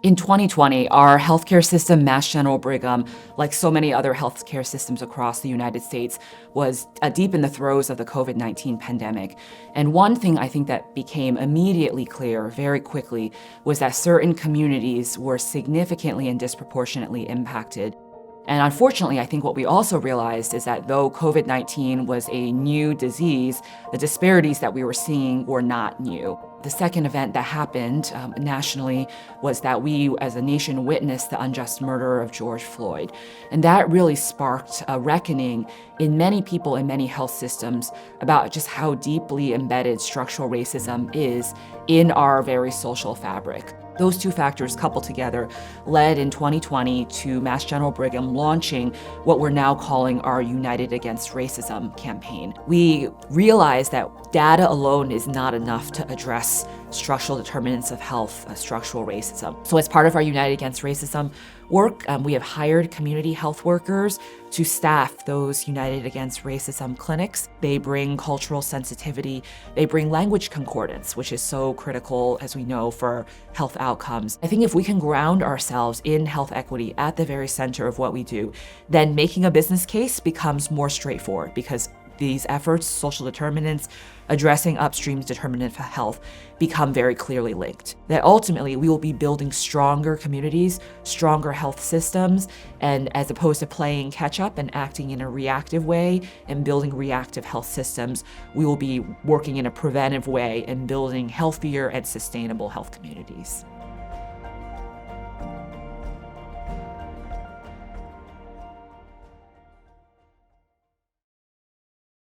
In 2020, our healthcare system, Mass General Brigham, like so many other healthcare systems across the United States, was deep in the throes of the COVID-19 pandemic. And one thing I think that became immediately clear very quickly was that certain communities were significantly and disproportionately impacted. And unfortunately, I think what we also realized is that though COVID-19 was a new disease, the disparities that we were seeing were not new. The second event that happened nationally was that we as a nation witnessed the unjust murder of George Floyd. And that really sparked a reckoning in many people in many health systems about just how deeply embedded structural racism is in our very social fabric. Those two factors coupled together led in 2020 to Mass General Brigham launching what we're now calling our United Against Racism campaign. We realized that data alone is not enough to address structural determinants of health, structural racism. So as part of our United Against Racism work, we have hired community health workers to staff those United Against Racism clinics. They bring cultural sensitivity, they bring language concordance, which is so critical, as we know, for health outcomes. I think if we can ground ourselves in health equity at the very center of what we do, then making a business case becomes more straightforward because these efforts, social determinants, addressing upstream determinants of health, become very clearly linked. That ultimately we will be building stronger communities, stronger health systems, and as opposed to playing catch up and acting in a reactive way and building reactive health systems, we will be working in a preventive way and building healthier and sustainable health communities.